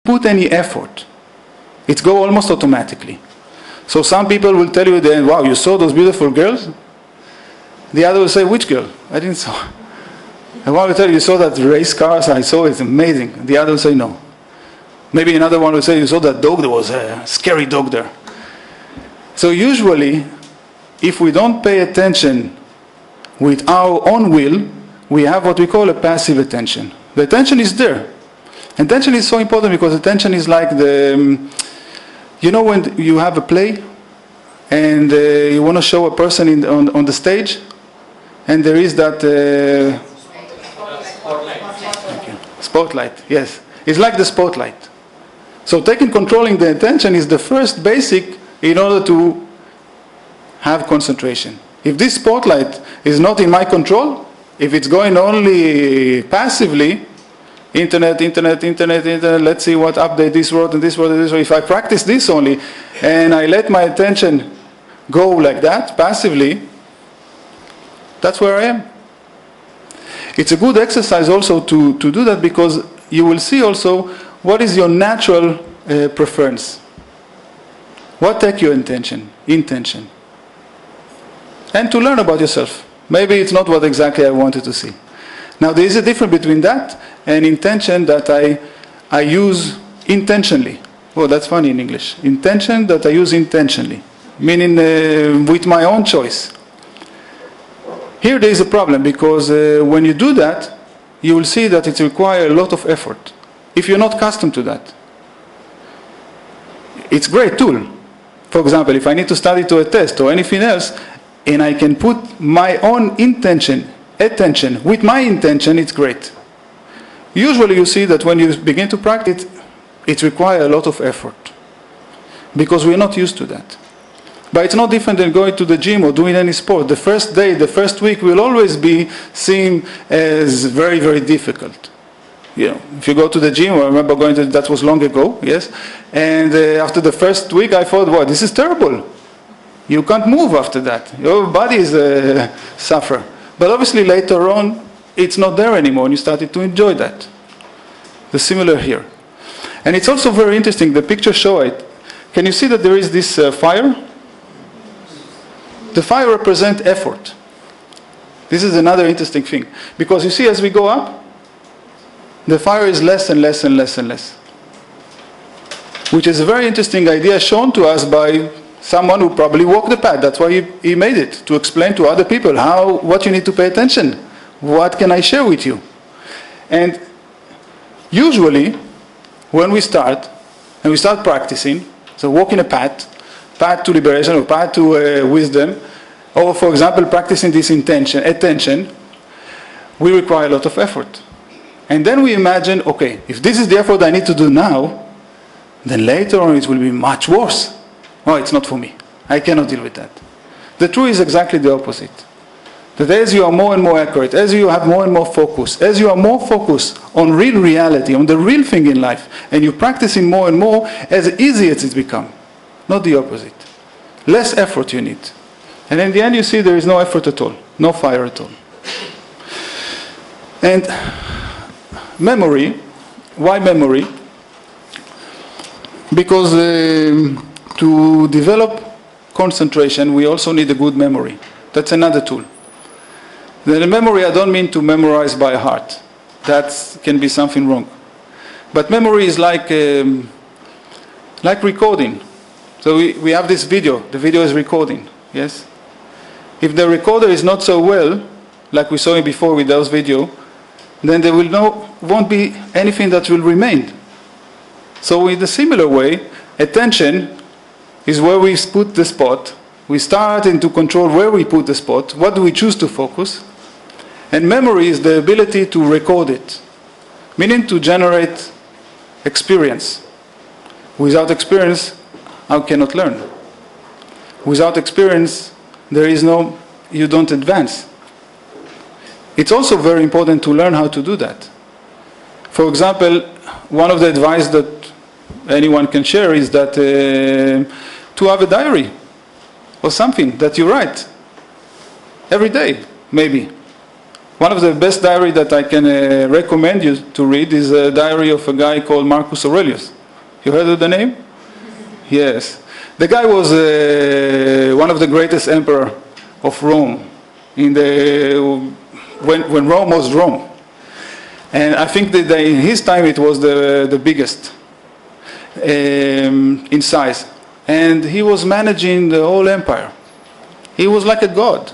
put any effort. It goes almost automatically. So some people will tell you that, wow, you saw those beautiful girls? The other will say, which girl? I didn't saw. And one will tell you, you saw that race cars? I saw it, it's amazing. The other will say, no. Maybe another one will say, you saw that dog? There was a scary dog there. So usually, if we don't pay attention with our own will, we have what we call a passive attention. The attention is there. Attention is so important because attention is like the, you know when you have a play and you want to show a person on the stage and there is that spotlight, yes. It's like the spotlight. So controlling the attention is the first basic in order to have concentration. If this spotlight is not in my control, if it's going only passively, internet, let's see what update this word and this word and this word. If I practice this only and I let my attention go like that, passively, that's where I am. It's a good exercise also to do that because you will see also what is your natural preference. What takes your intention? And to learn about yourself. Maybe it's not what exactly I wanted to see. Now there is a difference between that and intention that I use intentionally. Oh, that's funny in English. Intention that I use intentionally. Meaning with my own choice. Here there is a problem because when you do that, you will see that it requires a lot of effort. If you're not accustomed to that. It's a great tool. For example, if I need to study to a test or anything else, and I can put my own attention with my intention, it's great. Usually you see that when you begin to practice, it requires a lot of effort. Because we're not used to that. But it's no different than going to the gym or doing any sport. The first day, the first week will always be seen as very, very difficult. You know, if you go to the gym, I remember going to, that was long ago, yes? And after the first week I thought, wow, this is terrible. You can't move after that. Your body is suffer. But obviously later on, it's not there anymore, and you started to enjoy that. The similar here. And it's also very interesting, the picture show it. Can you see that there is this fire? The fire represents effort. This is another interesting thing. Because you see, as we go up, the fire is less and less and less and less. Which is a very interesting idea shown to us by someone who probably walked the path. That's why he made it, to explain to other people what you need to pay attention. What can I share with you? And usually, when we start, and we start practicing, so walking a path to liberation or path to wisdom, or for example, practicing this attention, we require a lot of effort. And then we imagine, okay, if this is the effort I need to do now, then later on it will be much worse. Oh, it's not for me. I cannot deal with that. The truth is exactly the opposite. That as you are more and more accurate, as you have more and more focus, as you are more focused on real reality, on the real thing in life, and you're practicing more and more, as easy as it's become. Not the opposite. Less effort you need. And in the end you see there is no effort at all. No fire at all. And memory. Why memory? Because to develop concentration, we also need a good memory. That's another tool. The memory, I don't mean to memorize by heart. That can be something wrong. But memory is like recording. So we have this video. The video is recording. Yes? If the recorder is not so well, like we saw before with those videos, then there won't be anything that will remain. So in a similar way, attention is where we put the spot. We start to control where we put the spot. What do we choose to focus? And memory is the ability to record it. Meaning to generate experience. Without experience, I cannot learn. Without experience, you don't advance. It's also very important to learn how to do that. For example, one of the advice that anyone can share is that to have a diary or something that you write every day, maybe. One of the best diary that I can recommend you to read is a diary of a guy called Marcus Aurelius. You heard of the name? Yes. The guy was one of the greatest emperor of Rome when Rome was Rome. And I think that in his time it was the biggest in size. And he was managing the whole empire. He was like a god.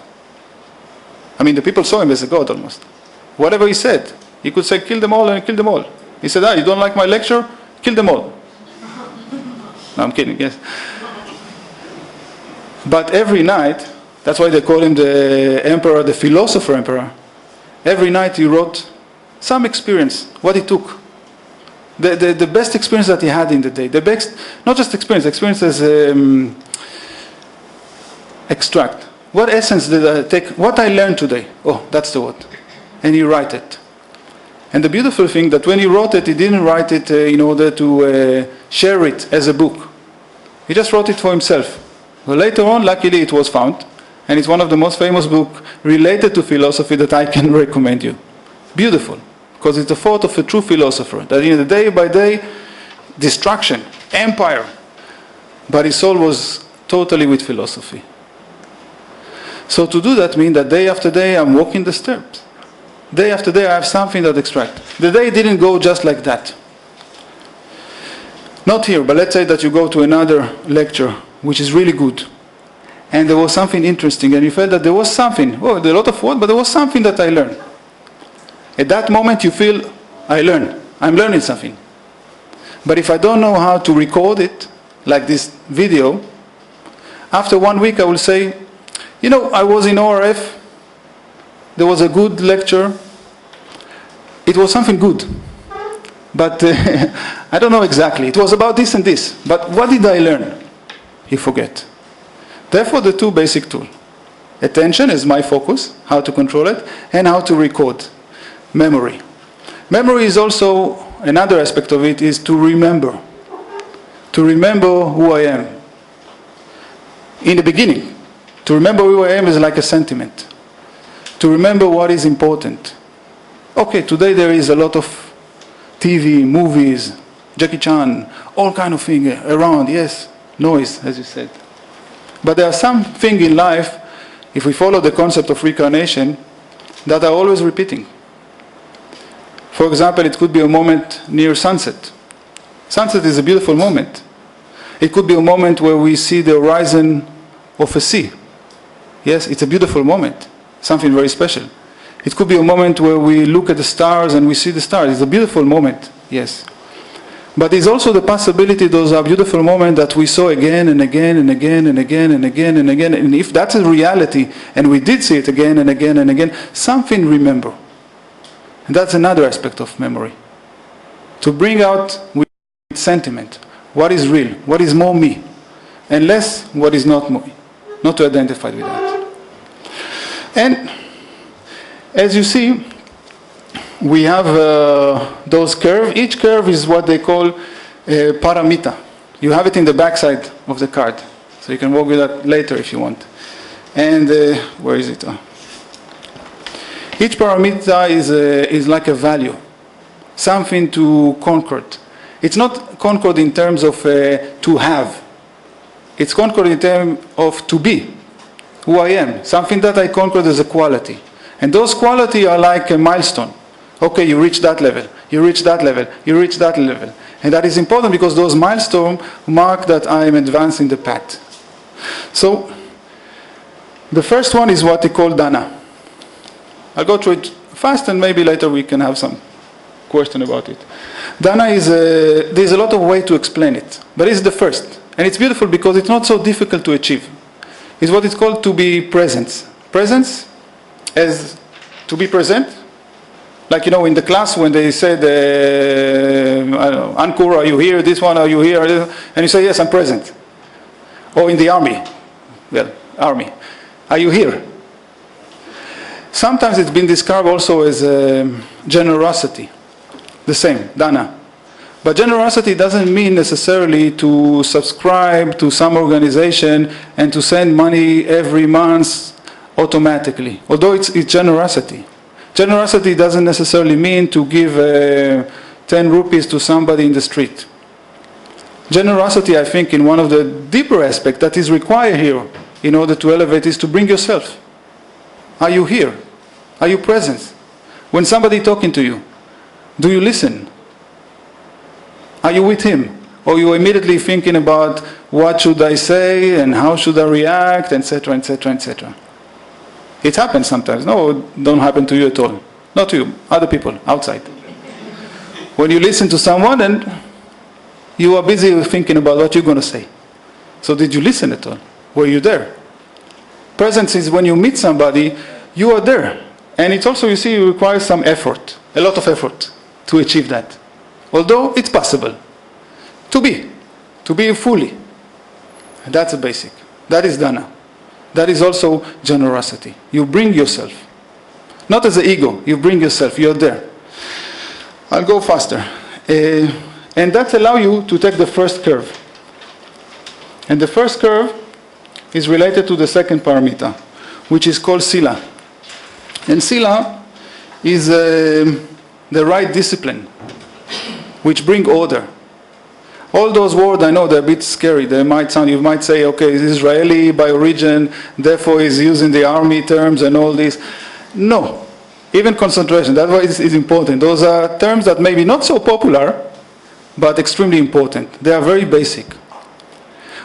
I mean, the people saw him as a god almost. Whatever he said, he could say, kill them all, and kill them all. He said, you don't like my lecture? Kill them all. No, I'm kidding, yes. But every night, that's why they call him the emperor, the philosopher emperor. Every night he wrote some experience, what he took. The best experience that he had in the day. The best, not just experience as extract. What essence did I take? What I learned today? Oh, that's the word. And he write it. And the beautiful thing that when he wrote it, he didn't write it in order to share it as a book. He just wrote it for himself. Well, later on, luckily it was found. And it's one of the most famous books related to philosophy that I can recommend you. Beautiful. Because it's the thought of a true philosopher. That in the day by day, destruction, empire. But his soul was totally with philosophy. So to do that means that day after day I'm walking the steps. Day after day I have something that extract. The day didn't go just like that. Not here, but let's say that you go to another lecture, which is really good. And there was something interesting, and you felt that there was something. Oh, there are a lot of words, but there was something that I learned. At that moment you feel, I learn. I'm learning something. But if I don't know how to record it, like this video, after 1 week I will say, I was in ORF, there was a good lecture, it was something good, but I don't know exactly, it was about this and this, but what did I learn? You forget. Therefore the two basic tools, attention is my focus, how to control it, and how to record, memory. Memory is also, another aspect of it is to remember who I am. In the beginning, to remember who I am is like a sentiment. To remember what is important. Okay, today there is a lot of TV, movies, Jackie Chan, all kind of things around, yes, noise, as you said. But there are some things in life, if we follow the concept of reincarnation, that are always repeating. For example, it could be a moment near sunset. Sunset is a beautiful moment. It could be a moment where we see the horizon of a sea. Yes, it's a beautiful moment, something very special. It could be a moment where we look at the stars and we see the stars. It's a beautiful moment, yes. But there's also the possibility those are beautiful moments that we saw again and again and again and again and again and again. And if that's a reality and we did see it again and again and again, something remember. And that's another aspect of memory. To bring out with sentiment what is real, what is more me, and less what is not me. Not to identify with that. And as you see, we have those curves. Each curve is what they call paramita. You have it in the backside of the card. So you can work with that later if you want. And where is it? Each paramita is like a value. Something to conquer. It's not conquered in terms of to have. It's conquered in terms of to be. Who I am. Something that I conquered as a quality. And those qualities are like a milestone. Okay, you reach that level, you reach that level, you reach that level. And that is important because those milestones mark that I am advancing the path. So, the first one is what they call dhyana. I'll go through it fast and maybe later we can have some question about it. Dhyana is, there's a lot of way to explain it. But it's the first. And it's beautiful because it's not so difficult to achieve. It's what is called to be presence. Presence as to be present. Like, in the class when they said, I don't know, Ankur, are you here? This one, are you here? And you say, yes, I'm present. Or in the army. Well, army. Are you here? Sometimes it's been described also as generosity. The same, dhyana. But generosity doesn't mean necessarily to subscribe to some organization and to send money every month automatically. Although it's generosity. Generosity doesn't necessarily mean to give 10 rupees to somebody in the street. Generosity, I think, in one of the deeper aspects that is required here in order to elevate is to bring yourself. Are you here? Are you present? When somebody talking to you, do you listen? Are you with him? Or you immediately thinking about what should I say and how should I react, etc., etc., etc. It happens sometimes. No, it don't happen to you at all. Not to you, other people outside. When you listen to someone and you are busy thinking about what you're going to say. So did you listen at all? Were you there? Presence is when you meet somebody, you are there. And it's also, you see, it requires some effort, a lot of effort to achieve that. Although it's possible to be fully. And that's a basic. That is dhyana. That is also generosity. You bring yourself. Not as an ego, you bring yourself, you're there. I'll go faster. And that allows you to take the first curve. And the first curve is related to the second paramita, which is called sila. And sila is the right discipline, which bring order. All those words, I know they're a bit scary. They might sound, you might say, okay, he's Israeli by origin, therefore he's using the army terms and all this. No. Even concentration, that's why it's important. Those are terms that may be not so popular, but extremely important. They are very basic.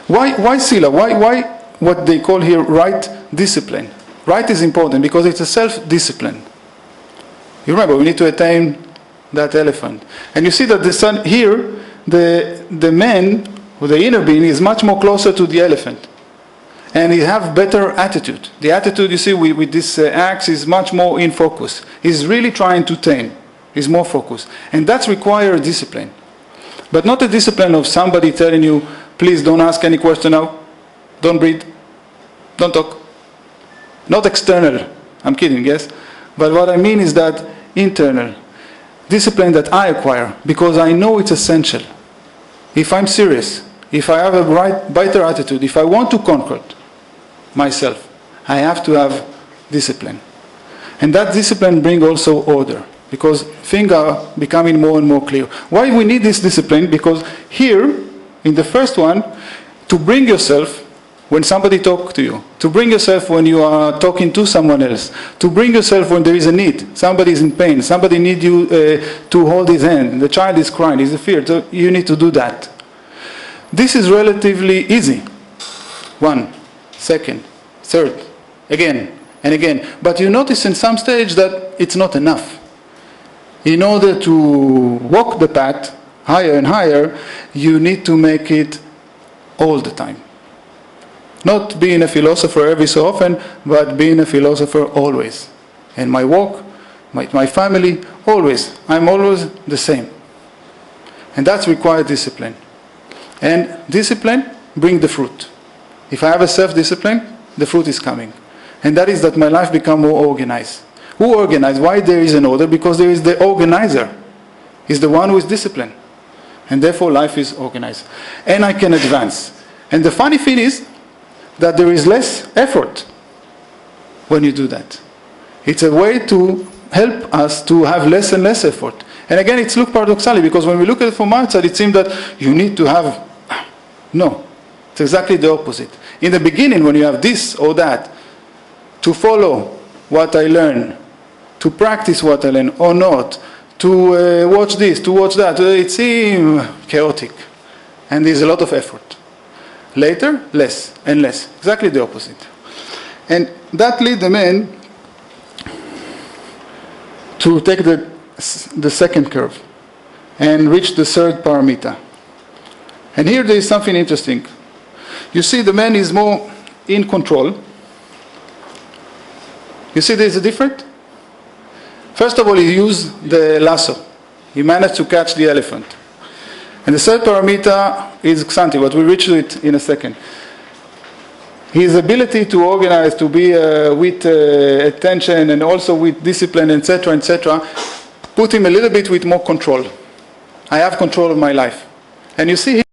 Why sila? Why what they call here right discipline? Right is important because it's a self-discipline. You remember, we need to attain that elephant. And you see that the sun here, the man, or the inner being, is much more closer to the elephant. And he have better attitude. The attitude, you see, with this axe is much more in focus. He's really trying to tame. He's more focused. And that's require discipline. But not a discipline of somebody telling you, please don't ask any question now. Don't breathe. Don't talk. Not external. I'm kidding, yes? But what I mean is that internal. Discipline that I acquire because I know it's essential. If I'm serious, if I have a better attitude, if I want to conquer myself, I have to have discipline. And that discipline brings also order because things are becoming more and more clear. Why we need this discipline? Because here, in the first one, to bring yourself when somebody talks to you, to bring yourself when you are talking to someone else, to bring yourself when there is a need, somebody is in pain, somebody needs you to hold his hand, the child is crying, he's afraid, so you need to do that. This is relatively easy. 1, 2nd, 3rd, again and again. But you notice in some stage that it's not enough. In order to walk the path higher and higher, you need to make it all the time. Not being a philosopher every so often, but being a philosopher always. And my walk, my family, always. I'm always the same. And that's required discipline. And discipline brings the fruit. If I have a self-discipline, the fruit is coming. And that is that my life becomes more organized. Who organizes? Why there is an order? Because there is the organizer. He's the one who is disciplined. And therefore life is organized. And I can advance. And the funny thing is that there is less effort when you do that. It's a way to help us to have less and less effort. And again, it's look paradoxally, because when we look at it from outside, it seems that you need to have... No, it's exactly the opposite. In the beginning, when you have this or that, to follow what I learn, to practice what I learn or not, to watch this, to watch that, it seems chaotic. And there's a lot of effort. Later, less and less. Exactly the opposite. And that leads the man to take the second curve and reach the third paramita. And here there is something interesting. You see, the man is more in control. You see there is a difference? First of all, he used the lasso. He managed to catch the elephant. And the third paramita is ksanti, but we'll reach to it in a second. His ability to organize, to be with attention and also with discipline, etc., put him a little bit with more control. I have control of my life. And you see